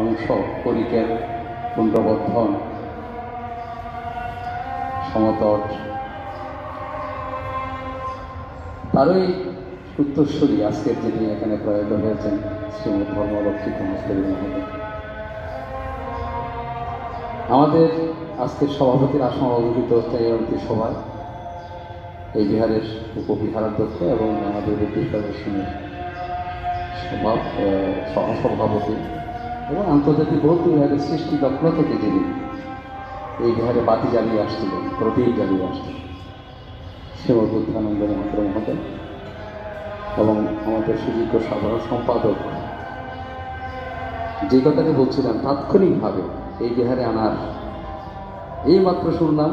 অংশ পরিকের কুণ্ডবর্ধন সমতট তারই উত্তরসূরি আজকের যিনি এখানে প্রয়াত হয়েছেন শ্রীমৎ ধর্মলক্ষ্মী কর্মস্থলী মহোদয়। আমাদের আজকের সভাপতির আসন অলঙ্কৃত চাইরতী সভায় এই বিহারের উপবিহারাধ্যক্ষ এবং আমাদের ব্রিটিশ ফেডারেশনের সহসভাপতি এবং আন্তর্জাতিক বৌদ্ধ বিহারের সৃষ্টি লগ্ন থেকে যিনি এই বিহারে বাতি জ্বালিয়ে আসছিলেন, প্রদীপ জ্বালিয়ে আসছিলেন, শ্রীমৎ বুদ্ধানন্দ মহাত্র মহোদয় এবং আমাদের সুযোগ্য সাধারণ সম্পাদক যে কথাটি বলছিলাম তাৎক্ষণিকভাবে এই বিহারে আনার এইমাত্র শুনলাম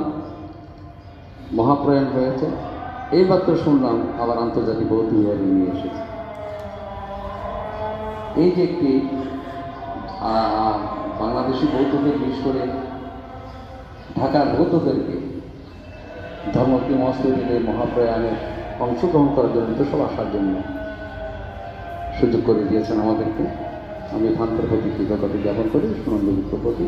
মহাপ্রয়াণ হয়েছে, এইমাত্র শুনলাম আবার আন্তর্জাতিক বৌদ্ধ বিহারে নিয়ে এসেছে। এই যে একটি বাংলাদেশি বৌদ্ধদের বিশেষ করে ঢাকার বৌদ্ধদেরকে ধর্মকে মহাস্তুতিদের মহাপ্রয়াণের অংশগ্রহণ করার জন্য তো সব আসার জন্য সুযোগ করে দিয়েছেন আমাদেরকে। আমি ভান্তের প্রতি কৃতজ্ঞতা জ্ঞাপন করি, সুনন্দগুপ্তর প্রতি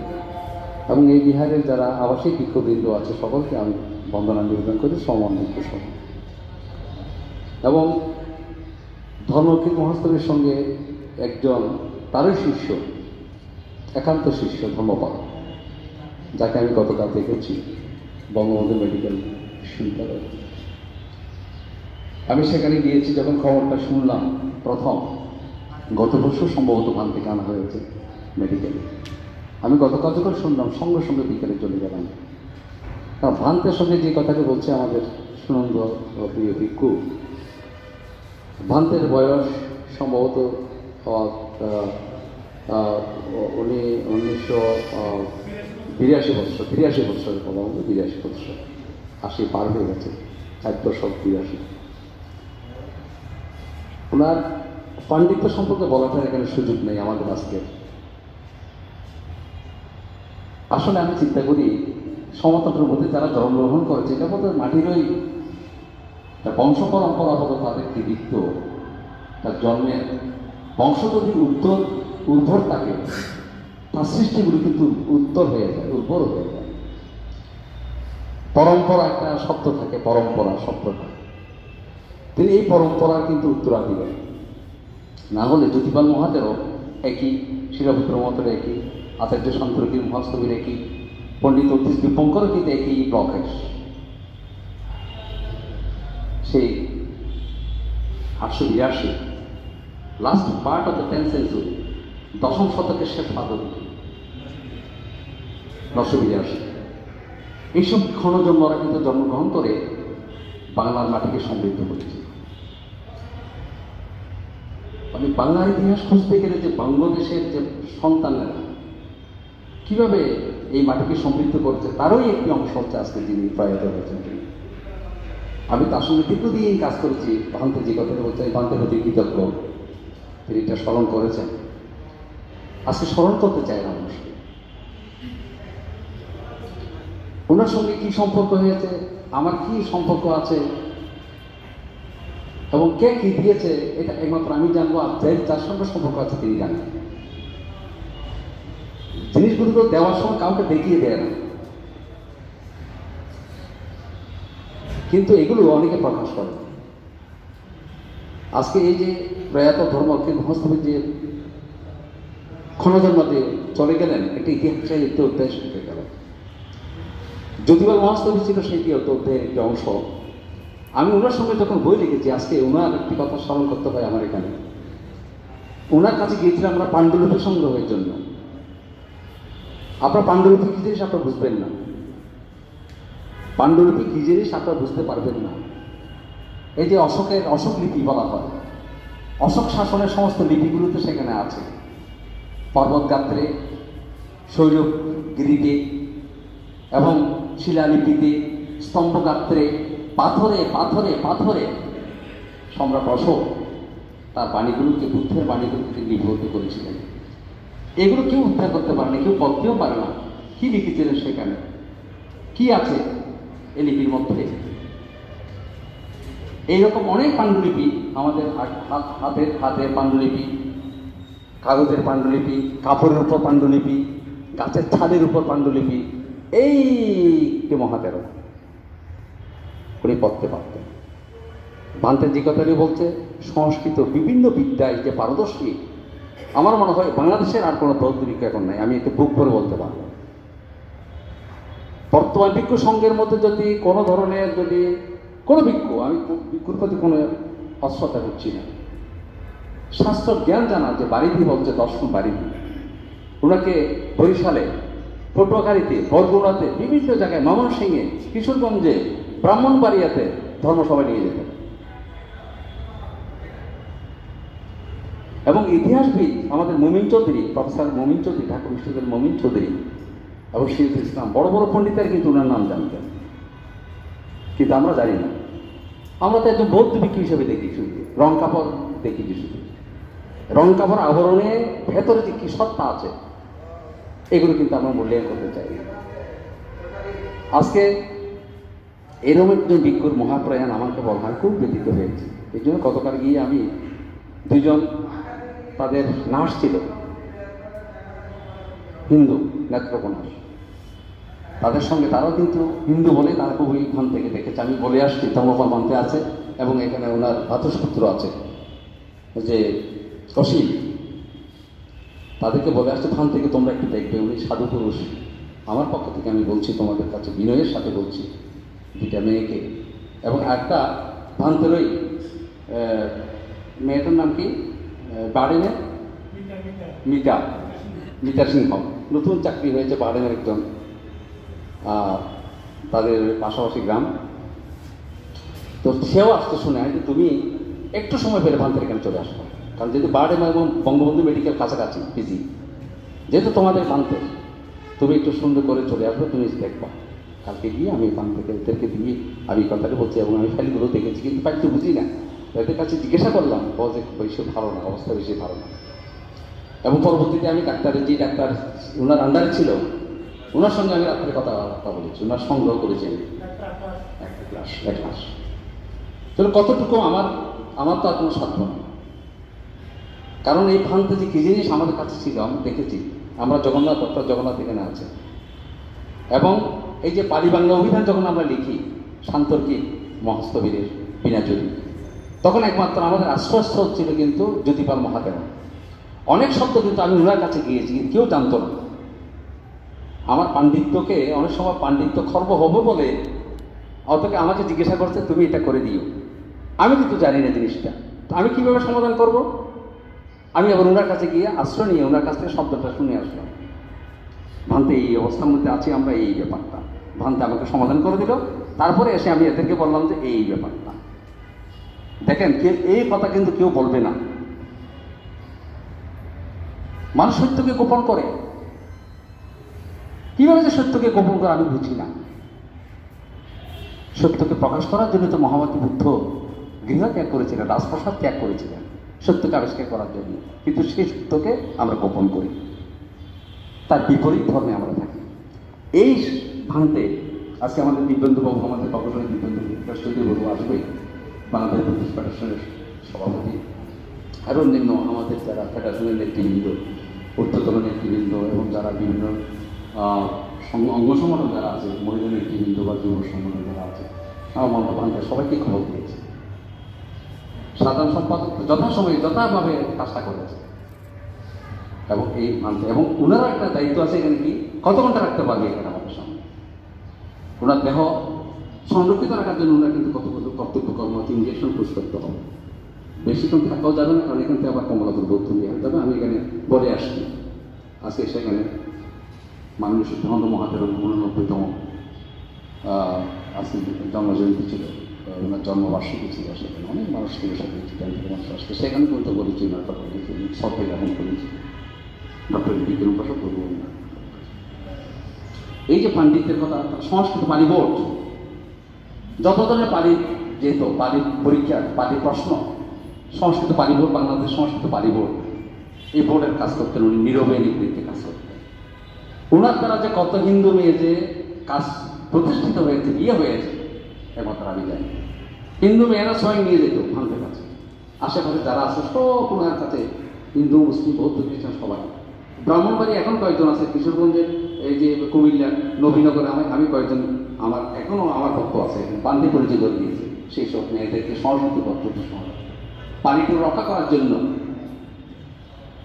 এবং এই বিহারের যারা আবাসিক ভিক্ষুবৃন্দ আছে সকলকে আমি বন্দনা নিবেদন করি সমন্বিত সহ। এবং ধর্মকীর মহাস্তবের সঙ্গে একজন তারই শিষ্য, একান্ত শিষ্য ধর্মপাল, যাকে আমি গতকাল দেখেছি বঙ্গবন্ধু মেডিকেল বিশ্ববিদ্যালয়ে। আমি সেখানে গিয়েছি, যখন খবরটা শুনলাম প্রথম গত বছর সম্ভবত ভান থেকে আনা হয়েছে মেডিকেলে, আমি গতকাল যখন শুনলাম সঙ্গে সঙ্গে বিকেলে চলে গেলাম। কারণ ভান্তের সঙ্গে যে কথাটি বলছে আমাদের সুনন্দ প্রিয় ভিক্ষু, ভান্তের বয়স সম্ভবত উনি 1982 বছরের কথা, 82 বছর, 80 পার হয়ে গেছে, 4 দশক 82। ওনার পাণ্ডিত্য সম্পর্কে বলাটার এখানে সুযোগ নেই আমাদের আজকে। আসলে আমি চিন্তা করি সমতটের মধ্যে যারা জন্মগ্রহণ করেছে এটা বোধ হয় মাটিরই বংশ পরম্পরাগত তাদের কৃতিত্ব, তার জন্মের বংশ যদি উর্বর থাকে তার সৃষ্টিগুলি কিন্তু উত্তর হয়ে যায়, উর্বর হয়ে যায়। পরম্পরা একটা শব্দ থাকে, পরম্পরা শব্দটা, তিনি এই পরম্পরার কিন্তু উত্তরাধিকারী। না হলে জ্যোতিপাল মহাতেরও একই, শিলাপুত্র মহাতের একই, আচার্য শান্তকীর মহাস্তবীর একই, পণ্ডিত অতীশ দীপঙ্করও কিন্তু একই ব্লকের। সেই 882 last part of the 10th century, দশম শতকের শেষ পাদদিকে 982 এইসব ক্ষণজন্মরা কিন্তু জন্মগ্রহণ করে বাংলার মাটিকে সমৃদ্ধ করেছে। আমি বাংলার ইতিহাস খুঁজতে গেলে যে বাংলাদেশের যে সন্তানেরা কিভাবে এই মাটিকে সমৃদ্ধ করেছে তারই একটি অংশ হচ্ছে আজকে যিনি প্রয়াত হয়েছেন। আমি তার সঙ্গে তীব্র দিয়েই কাজ করেছি। ভান্তে যে কথাটা বলছে এই ভান্তের প্রতি কৃতজ্ঞ, তিনি এটা স্মরণ করেছেন। আজকে স্মরণ করতে চাই না অবশ্যই ওনার সঙ্গে কি সম্পর্ক হয়েছে, আমার কি সম্পর্ক আছে এবং কে কি দিয়েছে এটা একমাত্র আমি জানবো, আর যার সঙ্গে সম্পর্ক আছে তিনি জানেন। জিনিসগুলো তো দেওয়ার সময় কাউকে দেখিয়ে দেয় না, কিন্তু এগুলো অনেকে প্রকাশ করে। আজকে এই যে প্রয়াত ধর্মকে মহাস্তবের যে ক্ষণজন্ম দিয়ে চলে গেলেন, একটা ইতিহাসের একটি অধ্যায় শুনতে গেল। জ্যোতিপাল মহাস্তবী ছিল সেইটি অধ্যায়ের একটি অংশ। আমি ওনার সঙ্গে যখন বই লিখেছি, আজকে ওনার একটি কথা স্মরণ করতে হয় আমার এখানে। ওনার কাছে গিয়েছিলাম আমরা পাণ্ডুলিপি সংগ্রহের জন্য। আপনার পাণ্ডুলিপি কি জিনিস আপনারা বুঝবেন না, পাণ্ডুলিপি কি জিনিস আপনারা বুঝতে পারবেন না। এই যে অশোক লিপি বলা হয়, অশোক শাসনের সমস্ত লিপিগুলো তো সেখানে আছে, পর্বত গাত্রে, শৈলগিরিতে এবং শিলালিপিতে, স্তম্ভ গাত্রে, পাথরে পাথরে পাথরে সম্রাট অশোক তার বাণীগুলোকে, বুদ্ধের বাণীগুলোকে লিপিবদ্ধ করেছিলেন। এগুলো কেউ উদ্ধার করতে পারেনি, কেউ পড়তেও পারে না কি লিখেছিলেন সেখানে, কি আছে এই লিপির মধ্যে। এইরকম অনেক পাণ্ডুলিপি আমাদের হাতের পাণ্ডুলিপি, কাগজের পাণ্ডুলিপি, কাপড়ের উপর পাণ্ডুলিপি, গাছের ছাদের উপর পাণ্ডুলিপি, এই কে মহাতেরো উনি পড়তে পারতেন। ভান্তে যে কথাটি বলছে, সংস্কৃত বিভিন্ন বিদ্যায় যে পারদর্শী, আমার মনে হয় বাংলাদেশের আর কোনো বৌদ্ধবিজ্ঞ এখন নাই, আমি একটু বুক করে বলতে পারবো। বর্তমান ভিক্ষু সংঘের মধ্যে যদি কোনো ধরনের যদি কোনো ভিক্ষু, আমি ভিক্ষুর প্রতি কোনো অশ্রদ্ধা করছি না, শাস্ত্র জ্ঞান জানা যে বাড়িতে বলছে দর্শন বাড়িতে, ওনাকে বরিশালে, পটুয়াখালীতে, বরগুনাতে, বিভিন্ন জায়গায়, ময়মনসিংহে, কিশোরগঞ্জে, ব্রাহ্মণবাড়িয়াতে ধর্মসভায় নিয়ে যেতেন। এবং ইতিহাসবিদ আমাদের মমিন চৌধুরী, প্রফেসর মমিন চৌধুরী, ঢাকা বিশ্ববিদ্যালয়ের মমিন চৌধুরী এবং শহীদুল ইসলাম, বড় বড় পণ্ডিতের কিন্তু ওনার নাম জানতেন, কিন্তু আমরা জানি না। আমরা তো একজন বৌদ্ধ ভিক্ষু হিসেবে দেখি শুধু, রং কাপড় দেখি শুধু, রং কাপড় আবরণে ভেতরে যে কি সত্তা আছে এগুলো কিন্তু আমরা মূল্যায়ন করতে চাই। আজকে এরকম একজন ভিক্ষুর মহাপ্রয়াণ আমাকে বলা খুব ব্যতীত হয়েছে। এই জন্য গতকাল গিয়ে আমি দুজন, তাদের নার্স ছিল, হিন্দু নেত্রকোনার, তাদের সঙ্গে তারাও কিন্তু হিন্দু বলে তারা খুব ওইখান থেকে দেখেছে। আমি বলে আসছি ধর্মপাল মন্ত্রে আছে এবং এখানে ওনার ভাতসপুত্র আছে যে অসীম, তাদেরকে বলে আসছে ভান থেকে তোমরা একটু দেখবে, উনি সাধু পুরুষ। আমার পক্ষ থেকে আমি বলছি তোমাদের কাছে বিনয়ের সাথে বলছি, দুইটা মেয়েকে এবং একটা ভান্তেরই মেয়েটার নাম কি বাড়েনে মিতা, মিতা সিংহ, নতুন চাকরি হয়েছে বাড়েনের একজন, তাদের পাশাপাশি গ্রাম। তো সেও আসতে শুনে যে তুমি একটু সময় পেলে ভান্তের এখানে চলে আসবো, কারণ যেহেতু বাড়ে এবং বঙ্গবন্ধু মেডিকেল কাছাকাছি পিজি, যেহেতু তোমাদের ভান্তে, তুমি একটু সুন্দর করে চলে আসবে, তুমি দেখবা। কালকে গিয়ে আমি ভান থেকে এদেরকে দিয়ে আমি কথাটা বলছি এবং আমি ফাইলগুলো দেখেছি, কিন্তু ফাইল তো বুঝি না। এদের কাছে জিজ্ঞাসা করলাম, যে বেশি ভালো না, অবস্থা বেশি ভালো না। এবং পরবর্তীতে আমি ডাক্তারের, যে ডাক্তার ওনার আন্ডারে ছিল, ওনার সঙ্গে আমি রাত্রে কথাবার্তা বলেছি, ওনার সংগ্রহ করেছি এক মাস। চলো কতটুকু আমার তো আর কোনো সাধ্য না, কারণ এই ভান্তে যে কি জিনিস আমাদের কাছে ছিল আমি দেখেছি। আমরা জগন্নাথ, ডক্টর জগন্নাথ এখানে আছে, এবং এই যে পালি বাংলা অভিধান যখন আমরা লিখি সান্তর্কিক মহাস্তবীরের বিনাচুরি, তখন একমাত্র আমাদের আশ্রয়স্থল ছিল কিন্তু জ্যোতিপাল মহাদেব। অনেক শব্দ কিন্তু আমি ওনার কাছে গিয়েছি, কিন্তু কেউ জানতো না। আমার পাণ্ডিত্যকে অনেক সময় পাণ্ডিত্য খর্ব হবে বলে অতকে আমাকে জিজ্ঞাসা করছে তুমি এটা করে দিও, আমি কিন্তু জানি না জিনিসটা, তো আমি কীভাবে সমাধান করব? আমি আবার ওনার কাছে গিয়ে আশ্রয় নিয়ে ওনার কাছ থেকে শব্দটা শুনে আসলাম, ভান্তে এই অবস্থার মধ্যে আছি আমরা, এই ব্যাপারটা। ভান্তে আমাকে সমাধান করে দিল। তারপরে এসে আমি এদেরকে বললাম যে এই ব্যাপারটা দেখেন, এই কথা কিন্তু কেউ বলবে না। মানুষ সত্যকে গোপন করে, কিভাবে যে সত্যকে গোপন করে আমি বুঝি না। সত্যকে প্রকাশ করার জন্য তো মহামতি বুদ্ধ গৃহ ত্যাগ করেছিলেন, রাজপ্রাসাদ ত্যাগ করেছিলেন সত্যকে আবিষ্কার করার জন্য, কিন্তু সেই সত্যকে আমরা গোপন করি, তার বিপরীত ধর্মে আমরা থাকি। এই ভাঙতে আজকে আমাদের দিব্যেন্দুবাবু, আমাদের প্রকৌশলী দিব্যেন্দু আসবে, বাংলাদেশ বুদ্ধিস্ট ফেডারেশনের সভাপতি, আরও অন্যান্য আমাদের যারা ফেডারেশনের নেতৃবৃন্দ, ঊর্ধ্বতন নেতৃবৃন্দ এবং যারা বিভিন্ন অঙ্গ সংগঠন যারা আছে, মহিলা নেতৃবৃন্দ বা যুব সংগঠন যারা আছে, আমার মনে হয় সবাইকে খবর দিয়েছে। সাধারণ সম্পাদক যথাসময়ে যথাভাবে কাজটা করেছে এবং এই মানতে, এবং ওনারা একটা দায়িত্ব আছে এখানে কি কত ঘন্টা রাখতে পারবে এখানে আমাদের সামনে, ওনার দেহ সংরক্ষিত রাখার জন্য ওনারা কিন্তু কত কত কর্তব্য কর্ম ইঞ্জেকশন পুশ করতে হবে। বেশিক্ষণ থাকাও যাবে না, কারণ এখান থেকে আবার কমলাপুর বৌদ্ধ নিয়ে আসতে হবে। আমি এখানে বলে আসছি, আজকে সেখানে মাননীয় সিদ্ধান্ত মহাদেবের 89তম আজকে জন্মজয়ন্তী ছিল, ওনার জন্মবার্ষিকী ছিল, সেখানে অনেক মানুষ ছিল, সেখানে মানুষ আসছে, সেখানে কিন্তু বলেছি ওনার কথা সবাই গ্রহণ করেছি। ডক্টর বিজ্ঞান উপাসক করবো না। এই যে পাণ্ডিত্যের কথা, সংস্কৃত পালি বোর্ড যত ধরনের পালি যেত, পালি পরীক্ষা, পালি প্রশ্ন, সংস্কৃত পালি বোর্ড, বাংলাদেশ সংস্কৃত পালি বোর্ড, এই বোর্ডের কাজ করতেন উনি, নীরবে নিবৃত্তে কাজ করতেন। ওনার দ্বারা যে কত হিন্দু মেয়ে যে কাজ প্রতিষ্ঠিত হয়েছে, বিয়ে হয়েছে, একমাত্র আমি জানি। হিন্দু মেয়েরা স্বয়ং নিয়ে যেত ভান্তের কাছে, আশেপাশে যারা আছে সব ওনার কাছে হিন্দু মুসলিম বৌদ্ধ খ্রিস্টান সবাই। ব্রাহ্মণবাড়ি এখন কয়েকজন আছে, কিশোরগঞ্জের এই যে কুমিল্লা নবীনগরে আমি কয়েকজন আমার এখনও আমার ভক্ত আছে, বান্ধে পরিচয় করে দিয়েছে সেই সব মেয়েদেরকে সংস্কৃতি পত্র পানিটুর রক্ষা করার জন্য,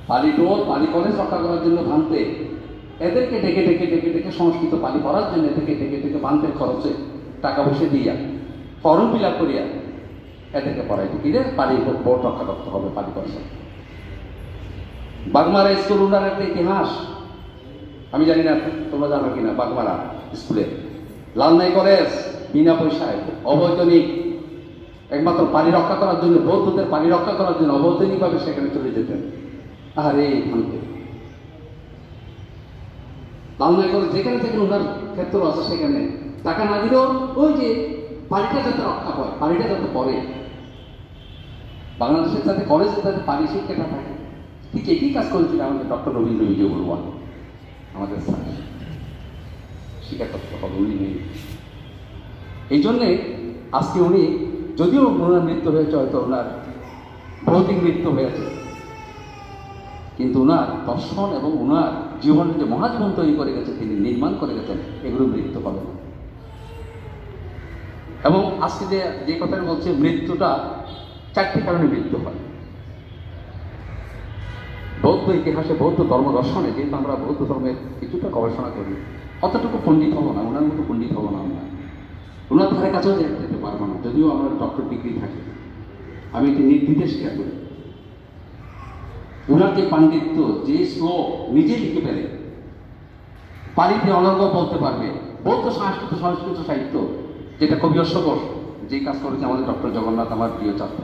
পানি কলেজ রক্ষা করার জন্য ভাঙতে এদেরকে ডেকে ডেকে ডেকে ডেকে সংস্কৃত পানি পড়ার জন্য এদেরকে ডেকে ডেকে বান্ধের খরচে টাকা পয়সা দিয়া ফর্ম ফিল আপ করিয়া এদেরকে পড়াইতে কিনে পানি বোর্ড রক্ষা করতে হবে পানি খরচা। বাগমারা স্কুল উন্নয়নের একটা ইতিহাস আমি জানি না তোমরা জানো কিনা। বাগমারা স্কুলে লালনাই কলেজ বিনা পয়সায় অবৈতনিক, একমাত্র পানি রক্ষা করার জন্য, বৌদ্ধদের পানি রক্ষা করার জন্য অবৈতনিকভাবে সেখানে চলে যেতেন। আরে ভাঙতে লালনাই কলেজ যেখানে যেখানে ওনার ক্ষেত্র আছে সেখানে টাকা না দিলেও ওই যে পানিটা যাতে রক্ষা হয়, পানিটা যাতে পড়ে, বাংলাদেশের যাতে কলেজে যাতে পানি শিক্ষাটা থাকে, ঠিক একই কাজ করেছিলেন আমাদের ডক্টর রবীন্দ্র বিজয় বড়ুয়া, আমাদের শিক্ষাতত্ত্ব হবে উনি নেই। এই জন্যে আজকে উনি, যদিও ওনার মৃত্যু হয়েছে, হয়তো ওনার ভৌতিক মৃত্যু হয়েছে, কিন্তু ওনার দর্শন এবং ওনার জীবনের যে মহাজীবন তৈরি করে গেছে, তিনি নির্মাণ করে গেছেন, এগুলো মৃত্যু হবে না। এবং আজকে যে কথাটা বলছে, মৃত্যুটা চারটি কারণে মৃত্যু হয়। বৌদ্ধ ইতিহাসে, বৌদ্ধ ধর্ম দর্শনে, যেহেতু আমরা বৌদ্ধ ধর্মের কিছুটা গবেষণা করি, অতটুকু পণ্ডিত হবো না, ওনার মতো পণ্ডিত হবো না আমরা, ওনার ধারে কাছেও যেতে পারবো না, যদিও আমার ডক্টর ডিগ্রি থাকে। আমি এটি নির্দ্বিধায় স্বীকার করি। ওনার যে পাণ্ডিত্য, যে শ্লোক নিজে লিখে ফেলে, পালিতে অনর্গ বলতে পারবে, বৌদ্ধ সংস্কৃত সাহিত্য, যেটা কবি অশ্বঘোষ যে কাজ করেছে আমাদের ডক্টর জগন্নাথ, আমার প্রিয় ছাত্র,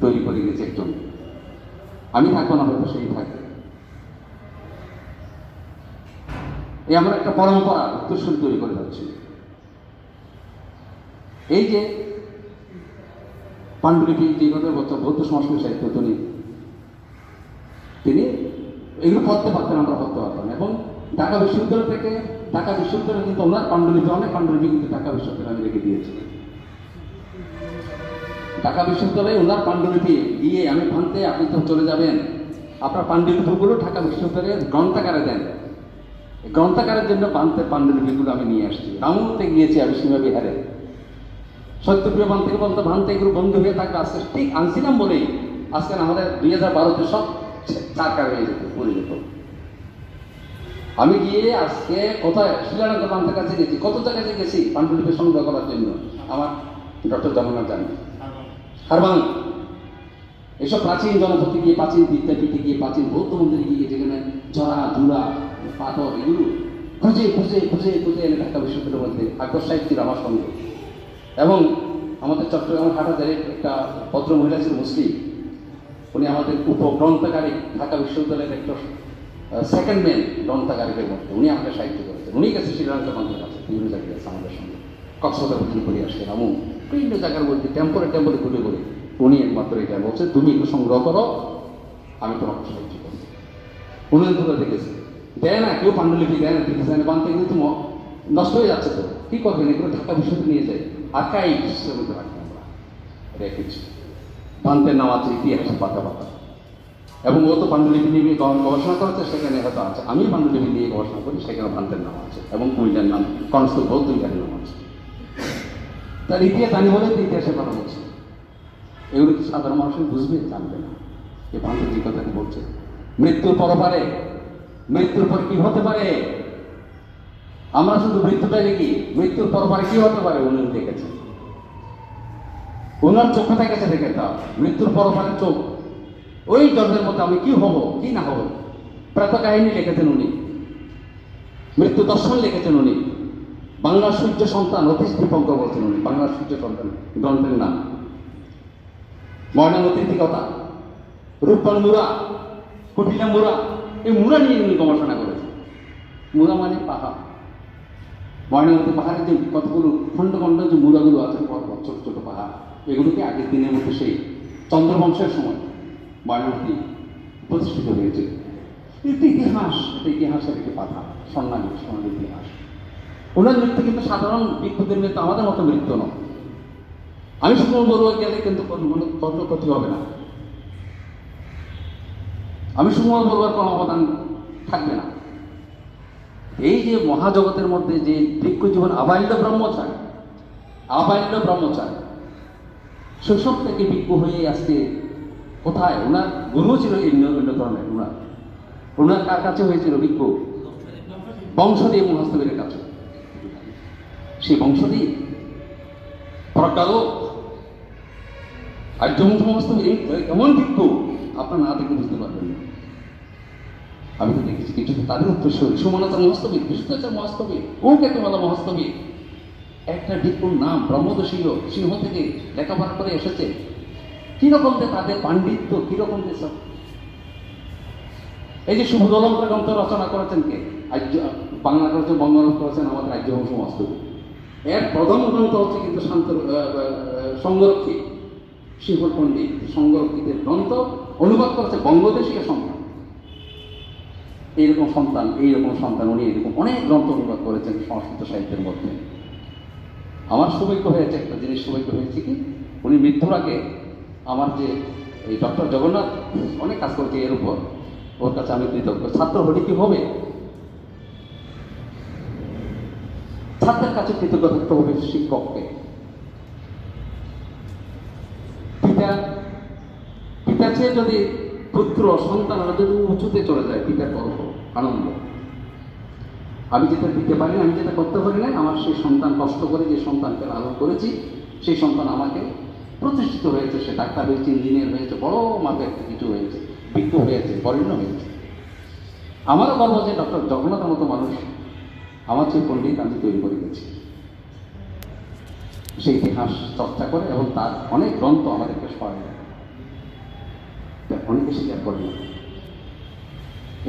তৈরি করে গেছে একজন। আমি থাকবো না, হয়তো সেই থাকবে। এই আমরা একটা পরম্পরা উত্তরসূরি তৈরি করে যাচ্ছি। এই যে পাণ্ডুলিপি যে কথা বলছে, বৌদ্ধ সংস্কৃত সাহিত্য, তিনি এগুলো পড়তে পারতেন, আমরা পড়তে পারতাম। এবং ঢাকা বিশ্ববিদ্যালয় থেকে, ঢাকা বিশ্ববিদ্যালয় কিন্তু ওনার পাণ্ডুলিপি, অনেক পাণ্ডুলিপি কিন্তু ঢাকা বিশ্ববিদ্যালয় আমি রেখে দিয়েছি। ঢাকা বিশ্ববিদ্যালয়ে ওনার পাণ্ডুলিপি দিয়ে আমি ভাঙতে, আপনি তো চলে যাবেন, আপনার পাণ্ডুলিপিগুলো ঢাকা বিশ্ববিদ্যালয়ের গ্রন্থাগারে দেন। গ্রন্থাগারের জন্য পাণ্ডুলিপিগুলো আমি নিয়ে আসছি। রামুতে গিয়েছি আমি সীমা বিহারে, সত্যপ্রিয় বান থেকে বলতে ভাঙতে এগুলো বন্ধ হয়ে থাকবে। আজকে ঠিক আনছিলাম বলেই আজকে আমাদের 2012-তে সব চারকার হয়ে যেত, পড়ে যেত। আমি গিয়ে আজকে কোথায় শিলানন্দ পান্তের কাছে গেছি, কত জায়গায় গেছি পাণ্ডুলিপি সংগ্রহ করার জন্য। আমার ডক্টর জগন্নাথ জানি হারবাং, এসব প্রাচীন জনপথে গিয়ে, প্রাচীন বিদ্যাপীঠে গিয়ে, প্রাচীন বৌদ্ধ মন্দিরে গিয়ে, যেখানে ঝরা ঝুড়া পাথর এগুলো খুঁজে খুঁজে খুঁজে খুঁজে এনে ঢাকা বিশ্ববিদ্যালয়ের মধ্যে আকবর সাহেব ছিল আমার সঙ্গে। এবং আমাদের চট্টগ্রামের হাটাজারের একটা ভদ্র মহিলা ছিল মুসলিম, উনি আমাদের উপগ্রন্থাগারিক, ঢাকা বিশ্ববিদ্যালয়ের একটা সেকেন্ড মেন গ্রন্থাগারিকের মধ্যে উনি আমাকে সাহিত্য করেছেন। উনি গেছে শ্রীলঙ্কা মন্দির আছে, বিভিন্ন জায়গায় আছে আমাদের সঙ্গে, কক্সবাজার পর্যন্ত করে আসছেন। এমন বিভিন্ন জায়গার মধ্যে টেম্পোরে ঘুরে ঘুরে উনি একমাত্র এটা বলছে, তুমি একটু সংগ্রহ করো, আমি তোমাকে সাহায্য করবো। উনি ধরে দেখেছে, দেয় না, কেউ পাণ্ডুলিপি দেয় না, দেখেছে বানতে কিন্তু নষ্ট হয়ে যাচ্ছে, তো কি করবেন, এগুলো ঢাকা বিশ্ববিদ্যালয়ে নিয়ে যায়, আর্কাইভসের মধ্যে রাখি আমরা রেখেছি। বানতের নাম আছে ইতিহাসে পাতা পাতা, এবং ও তো পাণ্ডুলিপি নিয়ে গবেষণা করেছে, সেখানে হয়তো আছে। আমি পাণ্ডুলিপি নিয়ে গবেষণা করি, সেখানে বানতের নাম আছে, এবং কুমিল্লার নাম কনস্টল বৌদ্ধ বিহারের নাম আছে। তার ইতিহাস জানি বলে তো ইতিহাসের কথা বলছে। এগুলো কি সাধারণ মানুষ বুঝবে? জানবে না। এ বান্ধব যে কথাটি বলছে, মৃত্যুর পরপারে, মৃত্যুর পর কি হতে পারে, আমরা শুধু মৃত্যুটা দেখি, মৃত্যুর পরপারে কি হতে পারে উনি দেখেছেন। ওনার চোখে দেখেছে, দেখে তা মৃত্যুর পরপারে চোখ, ওই জন্মের মধ্যে আমি কি হব কি না হব, প্রেত কাহিনী লিখেছেন উনি, মৃত্যু দর্শন লিখেছেন উনি। বাংলার সূর্য সন্তান অতীশ দীপঙ্কর বলছেন উনি, বাংলার সূর্য সন্তান গ্রন্থের নাম। ময়নামতির কথা, রূপবান মুরা, কুটিলা মুরা, এই মুরা নিয়ে উনি গবেষণা করেছেন। মুরা মানে পাহাড়, ময়নামতি পাহাড়ের যে কতগুলো খণ্ড খণ্ড যে মুরাগুলো আছে, ছোট ছোট পাহাড়, এগুলোকে আগের দিনের মধ্যে সেই চন্দ্রবংশের সময় ময়নামতি প্রতিষ্ঠিত হয়েছে। এটা ইতিহাস, এটা ইতিহাসের একটি পাতা, স্বর্ণালী ইতিহাস। ওনার মৃত্যু কিন্তু সাধারণ ব্যক্তিদের মৃত্যু, আমাদের মতো মৃত্যু নয়। আমি সুমন বড়ুয়া গেলে কিন্তু কোনো ক্ষতি হবে না। আমি সুমন বলবার কোনো অবদান থাকবে না। এই যে মহাজগতের মধ্যে যে ভিক্ষু জীবন আবাল্য ব্রহ্মচারী, আবাল্য ব্রহ্মচারী, শৈশব থেকে ভিক্ষু হয়ে আজকে কোথায়? ওনার গুরু ছিল অন্য ধরনের। ওনার কার কাছে হয়েছিল ভিক্ষু? বংশদেব মহাস্তবীরের কাছে। সেই বংশদেব প্রজ্ঞালোক আর্যবংশ মহাস্তবীর এমন ভিক্ষু আপনার না দেখে বুঝতে পারবেন না। আমি তো দেখেছি কিছু তাদের উত্তরসূরি সুমনতা মহাস্তবীর, বিষ্ণুচার মহাস্তবীর, কেতুমালা মহাস্তবীর। একটা ভিক্ষুর নাম ব্রহ্মদশীয় সিংহ থেকে লেখাপড়া করে এসেছে। কিরকম যে তাদের পাণ্ডিত্য, কিরকম যে সব। এই যে শুভ অলঙ্কার গ্রন্থ রচনা করেছেন কে? বাংলা করেছেন, বঙ্গানুবাদ করেছেন আমাদের আর্যবংশ মহাস্তবীর। এর প্রধান গ্রন্থ হচ্ছে কিন্তু সংরক্ষী শিবর পণ্ডিত। সংরক্ষিতের গ্রন্থ অনুবাদ করেছে বঙ্গদেশীয় সন্তান। এইরকম সন্তান উনি এরকম অনেক গ্রন্থ অনুবাদ করেছেন সংস্কৃত সাহিত্যের মধ্যে। আমার সৌভাগ্য হয়েছে, একটা জিনিস সৌভাগ্য হয়েছে কি, উনি মৃত্যুর আগে আমার যে এই ডক্টর জগন্নাথ অনেক কাজ করেছে এর উপর, ওর কাছে আমি কৃতজ্ঞ। ছাত্র হলে কি হবে? ছাত্রের কাছে কৃতজ্ঞ থাকতে হবে শিক্ষককে। পিতার চেয়ে যদি পুত্র সন্তানরা যদি উঁচুতে চলে যায়, পিতার গর্ব আনন্দ। আমি যেটা দিতে পারি না, আমি যেটা করতে পারি না, আমার সেই সন্তান কষ্ট করে যে সন্তানকে লালন করেছি, সেই সন্তান আমাকে প্রতিষ্ঠিত হয়েছে, সে ডাক্তার হয়েছে, ইঞ্জিনিয়ার হয়েছে, বড় মাপে একটা কিছু হয়েছে, বিজ্ঞ হয়েছে, বরেণ্য হয়েছে। আমারও গর্ব যে ডক্টর জগন্নাথের মতো মানুষ আমার যে পণ্ডিত আমি তৈরি করে গেছি। সেই ইতিহাস চর্চা করে এবং তার অনেক গ্রন্থ আমাদেরকে সহায় করে। অনেকে স্বীকার করে না,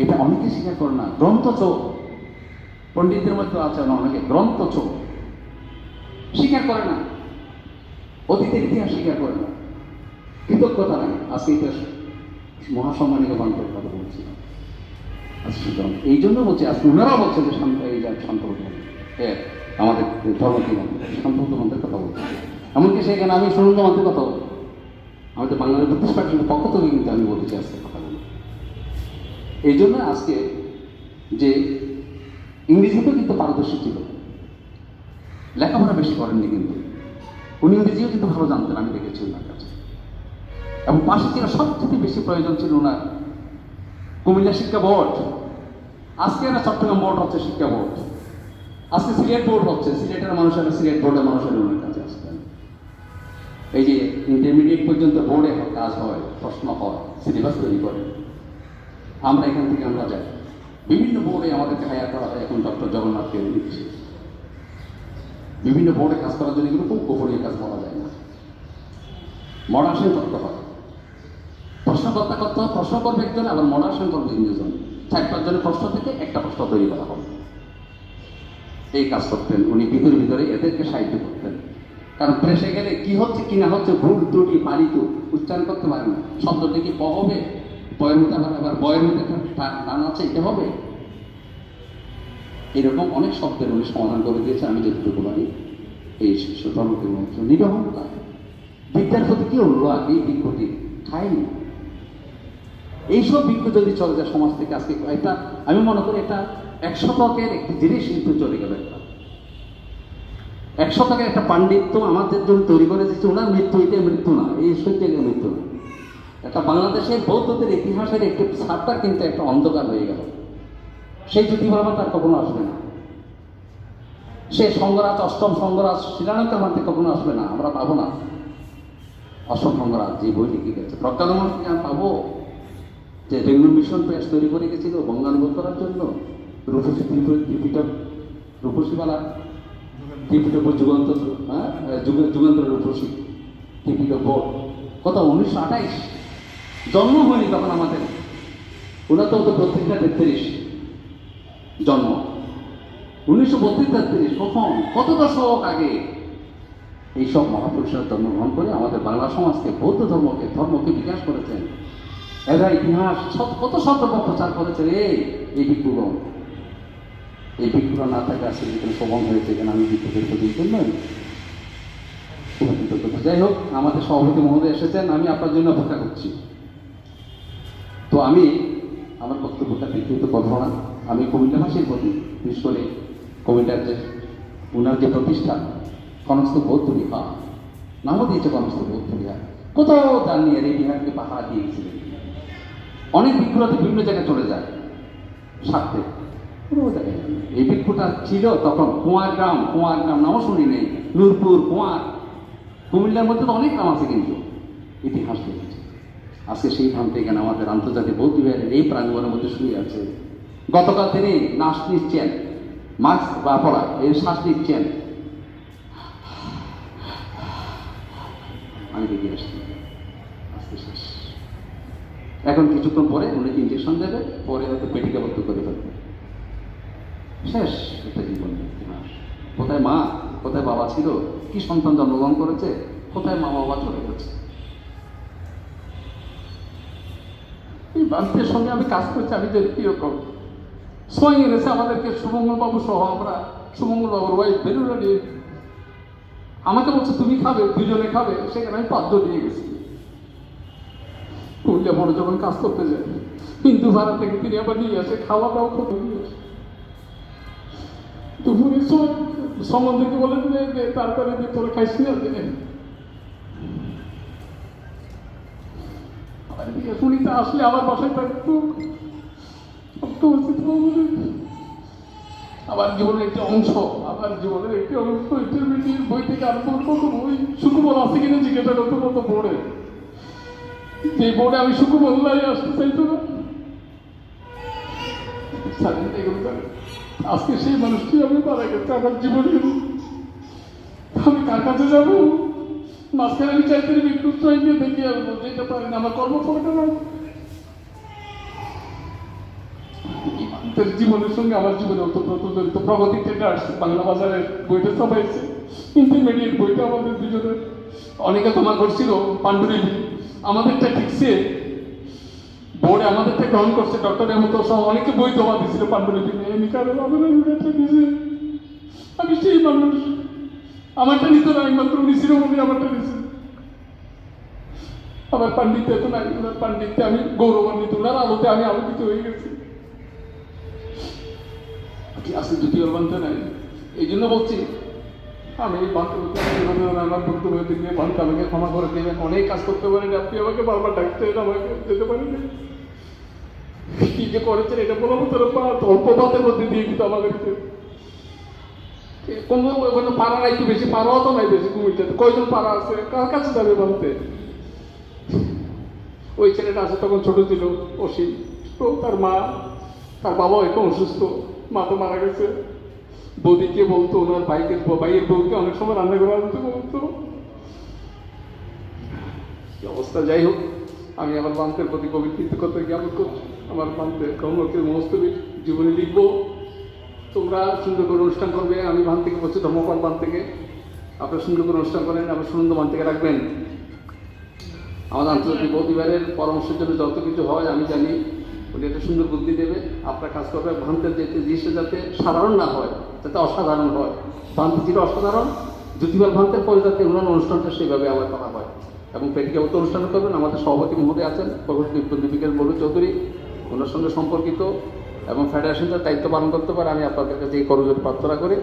এটা অনেকে স্বীকার করে না। গ্রন্থ চোখ পণ্ডিতদের মধ্যে আছে অনেকে গ্রন্থ চোখ স্বীকার করে না, অতীতের ইতিহাস স্বীকার করে না, কৃতজ্ঞতা নাই। আজকে ইতিহাস মহাসম্মানিত গ্রন্থের কথা বলছিলাম। এই জন্য বলছি, আজকে ওনারা বলছে যে শান্তবুদ্ধ আমাদের ধর্মকে শান্তবুদ্ধ মন্ত্রের কথা বলছি। এমনকি সেখানে আমি সুনন্দ মন্ত্রের কথা বলবো, আমাদের বাংলাদেশ বুদ্ধিস্ট পার্টির পক্ষ থেকে কিন্তু আমি বলছি আজকে কথাগুলো। এই জন্য আজকে যে ইংরেজিতেও কিন্তু পারদর্শী ছিল, লেখাপড়া বেশি করেননি, কিন্তু উনি ইংরেজিও কিন্তু ভালো জানতেন, আমি দেখেছি ওনার কাছে। এবং পাশে ছিল সবথেকে বেশি প্রয়োজন ছিল ওনার কুমিল্লা শিক্ষা বোর্ড। আজকে না চট্টগ্রাম বোর্ড হচ্ছে শিক্ষা বোর্ড, আজকে সিলেট বোর্ড হচ্ছে, সিলেটের মানুষেরা সিলেট বোর্ডের মানুষের ওনার কাছে আসতেন। এই যে ইন্টারমিডিয়েট পর্যন্ত বোর্ডে কাজ হয়, প্রশ্ন হয়, সিলেবাস তৈরি করে, আমরা এখান থেকে আমরা যাই। বিভিন্ন বোর্ডে আমাদেরকে হায়ার করা হয়, এখন ডক্টর জগন্নাথকে নিচ্ছে। বিভিন্ন বোর্ডে কাজ করার জন্য এগুলো খুব গোপনীয় কাজ বলা যায় না, মডারেশন করতে হয়, প্রশ্নকর্তা করতে হয়, প্রশ্ন করবে একজন, আবার মডারেশন করবে তিনজন, 4-5 জনের প্রশ্ন থেকে একটা প্রশ্ন তৈরি করা হবে। এই কাজ করতেন উনি, ভিতরে এদেরকে সাহায্য করতেন। কারণ প্রেসে গেলে কি হচ্ছে কি না হচ্ছে ভুল ত্রুটি পালিত উচ্চারণ করতে পারে না, শব্দটি কি প হবে, পয়ের মধ্যে আবার বয়ের মধ্যে টান আছে, এটা হবে। এরকম অনেক শব্দের উনি সমাধান করে দিয়েছে। আমি যতটুকু পারি এই ধর্মকে নিরহংকার, বিদ্যার প্রতি কি অনুরাগ, এই বিজ্ঞটি খায়নি। এইসব বিজ্ঞ যদি চলে যায় সমাজ থেকে, আজকে এটা আমি মনে করি এটা 1 শতকের একটি জিনিস কিন্তু চলে গেল। একটা 1 শতকের একটা পাণ্ডিত্য আমাদের জন্য তৈরি করে দিচ্ছে। ওনার মৃত্যু, এটা মৃত্যু না, এই সত্যিকার মৃত্যু না। একটা বাংলাদেশের বৌদ্ধদের ইতিহাসের একটি ছাপটা কিন্তু একটা অন্ধকার হয়ে গেল। সেই জ্যোতিবাবা তার কখনো আসবে না, সে সঙ্গরাজ, অষ্টম সঙ্গরাজ শ্রীলঙ্কার মধ্যে কখনো আসবে না, আমরা পাবো না। অষ্টম সঙ্গরাজ যে বই লিখে গেছে, প্রজ্ঞানমন থেকে আমরা পাবো যে রেঙ্গুন মিশন প্রেস তৈরি করে গেছিল বঙ্গানুবাদ করার জন্য। রূপসী ত্রিপিটক, রূপসীবালা ত্রিপিটক যুগান্তর রূপসী ত্রিপিটক বোর্ড, কত 1928 জন্ম হয়নি তখন আমাদের, ওরা তো 32-33 জন্ম, 1932-33 কখন, কত দশক আগে এইসব মহাপুরুষের জন্মগ্রহণ করে আমাদের বাংলা সমাজকে, বৌদ্ধ ধর্মকে বিকাশ করেছেন। এরা ইতিহাস কত শত প্রচার করেছে এই ভিক্ষুগণ। এই ভিক্ষুরা না থাকে আজকে যেখানে প্রবণ হয়েছে, এখানে আমি ভিক্ষুদের প্রতি জন্যই উপকৃত করছি। যাই হোক, আমাদের সভাপতি মহোদয় এসেছেন, আমি আপনার জন্য অপেক্ষা করছি। তো আমি আমার বক্তব্যটা ব্যক্তিগত কথা না, আমি কুমিল্লাবাসীর প্রতি, বিশেষ করে কুমিল্লার যে উনার যে প্রতিষ্ঠান কনস্ত বৌদ্ধ বিহার, নামও দিয়েছে কনস্ত বৌদ্ধ বিহার, কোথাও যাননি আর এই বিহারকে পাহারা দিয়েছিলেন। অনেক ভিক্ষুরাতে বিভিন্ন জায়গায় চলে যায় স্বার্থে, কোনো জায়গায় যায়নি। এই ভিক্ষুটা ছিল তখন কুয়ার গ্রাম নামও শুনি নেই, নূরপুর, কুয়ার, কুমিল্লার মধ্যে তো অনেক নাম আছে, কিন্তু ইতিহাস লিখেছে। আজকে সেই ধামটা এখানে আমাদের আন্তর্জাতিক বৌদ্ধ বিহারের এই প্রাঙ্গণের মধ্যে শুয়ে আছে। গতকাল তিনি নাচ নিচ্ছেন, মাস্ক বা পড়া এই শ্বাস নিচ্ছেন, আমি দেখে আসছি আজকে শেষ। এখন কিছুক্ষণ পরে উনি ইঞ্জেকশন দেবে, পরে হয়তো পেটিকা বদ্ধ করে ফেলবে, শেষ একটা জীবন ইতিহাস। কোথায় মা, কোথায় বাবা ছিল, কি সন্তান জন্মগ্রহণ করেছে, কোথায় মা বাবা চলে গেছে। এই বান্ধবের সঙ্গে আমি কাজ করছি, আমি যে কিরকম সোয়াই এনেছে আমাদেরকে সুমঙ্গল বাবু সহ, আমরা সুমঙ্গল বাবুর ওয়াইফ বেলুরানি আমাকে বলছে তুমি খাবে, দুজনে খাবে, সেখানে আমি পাদ্য দিয়ে গেছি। পুরুলিয়া বড় যখন কাজ করতে যায় হিন্দু ভাড়া থেকে তিনি আবার নিয়ে আসে, খাওয়া দাওয়া করতে নিয়ে আসে। দুপুরে সম্বন্ধকে বলে যে তারপরে তোর খাইছি না, শুনিতে আসলে আমার বাসায় থাকতো। আমার জীবনের একটি অংশ, আমার জীবনের একটি অংশ, ইন্টারমিডিয়েট বই থেকে আরম্ভ কত বই, সুকুবল আছে কিনা জিজ্ঞাসা করতো কত বোর্ডে, যে বোর্ডে আমি সুকুবল্লাই আসতে চাইতো না। আজকে সেই মানুষটি আমি মারা গেছে আমার জীবনে, আমি কার কাছে যাবো? মাঝখানে আমি চাইতে বিদ্যুৎ গিয়ে দেখে আসবো, যেতে পারি না, আমার কর্মফলটা না। জীবনের সঙ্গে আমার জীবনে অতপ্রত জড়িত। প্রগতি ট্রেডার্স বাংলা বাজারের বইটা ছাপাইছে, ইন্টারমিডিয়েট বইটা আমাদের দুজনের অনেকে তোমা করছিল। পাণ্ডুলিপি আমাদেরটা ঠিকছে, বোর্ডে আমাদেরটা গ্রহণ করছে, ডক্টরের মতো সহ অনেকে বই জমা দিচ্ছিল পাণ্ডুলিপি নিয়ে। আমি সেই মানুষ, আমারটা নিত না, একমাত্র উনি শিরোমণি আমারটা নিয়েছে। আমার পাণ্ডিত্য এত নাই, ওনার পাণ্ডিত্যে আমি গৌরবান্বিত, ওনার আলোতে আমি আলোকিত হয়ে গেছি। আজকে দ্বিতীয় বান্ধব নাই, এই জন্য বলছি আমি এই আমার বক্তব্য দিয়ে বান্ধব আমাকে ক্ষমা করে দেবেন। অনেক কাজ করতে পারেন আপনি, আমাকে বারবার ডাকতে আমাকে যেতে পারেন, কি যে করেছেন এটা বলবো তারা অল্প পাতের মধ্যে দিয়ে দিত আমাদেরকে। কোনো ওখানে পাড়া নাই, একটু বেশি পাড়াও তো নাই বেশি, কুমিল্লাতে কয়জন পাড়া আছে, কার কাছে যাবে বানতে? ওই ছেলেটা আছে তখন ছোট ছিল, অসীম, তার মা, তার বাবাও একটু অসুস্থ, মা তো মারা গেছে। বৌদিকে বলতো, ওনার বাইকের বউকে অনেক সময় রান্না করা বলতে বলতো। অবস্থা যাই হোক, আমি আমার বান্তের প্রতি গভীর কৃতজ্ঞতা জ্ঞাপন করছি। আমার বান্তের কর্মকের মহস্তবিক জীবনে লিখব। তোমরা সুন্দর করে অনুষ্ঠান করবে, আমি বান থেকে বলছি ধর্মপাল বান থেকে, আপনারা সুন্দর করে অনুষ্ঠান করেন, আপনার সুনন্দ বান থেকে রাখবেন। আমাদের আন্তর্জাতিক বৌদ্ধ বিহারের পরামর্শের জন্য যত কিছু হয় আমি জানি, উনি একটা সুন্দর বুদ্ধি দেবে, আপনার কাজ করবে। ভ্রান্তের যে জিনিসটা যাতে সাধারণ না হয়, যাতে অসাধারণ হয়। ভ্রান্তি যেটা অসাধারণ, জ্যোতিপাল ভ্রান্তের পরে যাতে ওনার অনুষ্ঠানটা সেভাবে আবার করা হয়। এবং পেটিকাবত অনুষ্ঠান করবেন। আমাদের সভাপতি মহোদয় আছেন দীপিকা বলু চৌধুরী, ওনার সঙ্গে সম্পর্কিত এবং ফেডারেশনটার দায়িত্ব পালন করতে পারে। আমি আপনাদের কাছে এই করজোর প্রার্থনা করি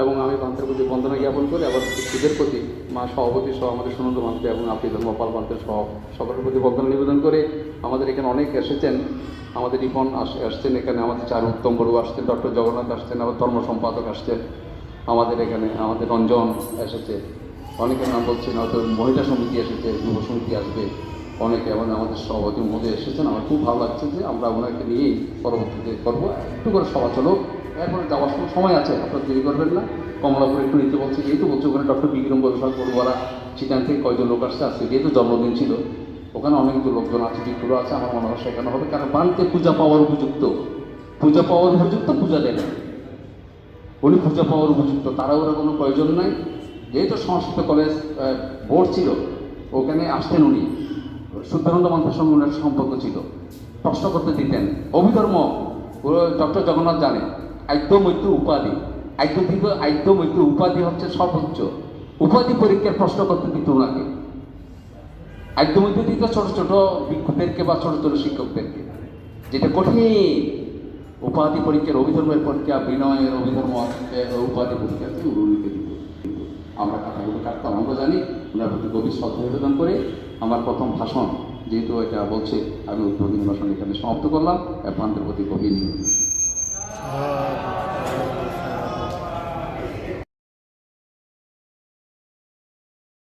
এবং আমি ভান্তের প্রতি বন্দনা জ্ঞাপন করি। আবার শিশুদের প্রতি মা সভাপতি সহ আমাদের সুনন্দ ভান্তে এবং আপনি ধর্মপাল ভান্তের সহ সকলের প্রতি বন্দনা নিবেদন করে, আমাদের এখানে অনেক এসেছেন, আমাদের রিপন আসছেন এখানে, আমাদের চার উত্তম বড়ু আসছেন, ডক্টর জগন্নাথ আসছেন, আবার ধর্ম সম্পাদক আসছেন আমাদের এখানে, আমাদের রঞ্জন এসেছে, অনেকের নাম বলছেন, হয়তো মহিলা সমিতি এসেছে, যুব সমিতি আসবে অনেকে, এবং আমাদের সভাপতি মহোদয় এসেছেন। আমার খুব ভালো লাগছে যে আমরা ওনাকে নিয়েই পরবর্তীতে করবো। একটু করে সভা চলো, এরপরে যাওয়ার সময় আছে, আপনারা দেরি করবেন না। কমলাপুর একটু নিতে বলছি, যেহেতু বলছে ওখানে ডক্টর বিক্রম বড়ুয়া বড়ুয়ারা সেখান থেকে কয়জন লোক আসছে, আজকে যেহেতু জন্মদিন ছিল ওখানে অনেকগুলো লোকজন আছে, বিক্রম আছে, আমার মনে হয় সেখানে হবে। কারণ বানতে পূজা পাওয়ার উপযুক্ত, পূজা দেন উনি, পূজা পাওয়ার উপযুক্ত, তারা ওরা কোনো প্রয়োজন নাই। যেহেতু সংস্কৃত কলেজ বোর্ড ছিল, ওখানে আসতেন উনি, শুদ্ধানন্দ মান্থের সঙ্গে ওনার সম্পর্ক ছিল, প্রশ্ন করতে দিতেন। অভিধর্ম ডক্টর জগন্নাথ জানে, আদ্যমৈত্য উপাধি, আদ্যমৈত্য উপাধি হচ্ছে সর্বোচ্চ উপাধি। পরীক্ষার প্রশ্ন করতে দিত ওনাকে, আদ্যমৈত্য দিত ছোট ছোট ভিক্ষুদেরকে বা ছোট ছোট শিক্ষকদেরকে। যেটা কঠিন উপাধি পরীক্ষার অভিধর্মের পরীক্ষা, বিনয়ের অভিধর্ম উপাধি পরীক্ষাতে উন্নতি দিব। আমরা কথাগুলো কাটতাম, আমরা জানি, ওনার প্রতি গভীর শ্রদ্ধা নিবেদন করে আমার প্রথম ভাষণ যেহেতু এটা বলছে, আমি উদ্বোধনী ভাষণ এখানে সমাপ্ত করলাম। আপনাদের প্রতি গভীর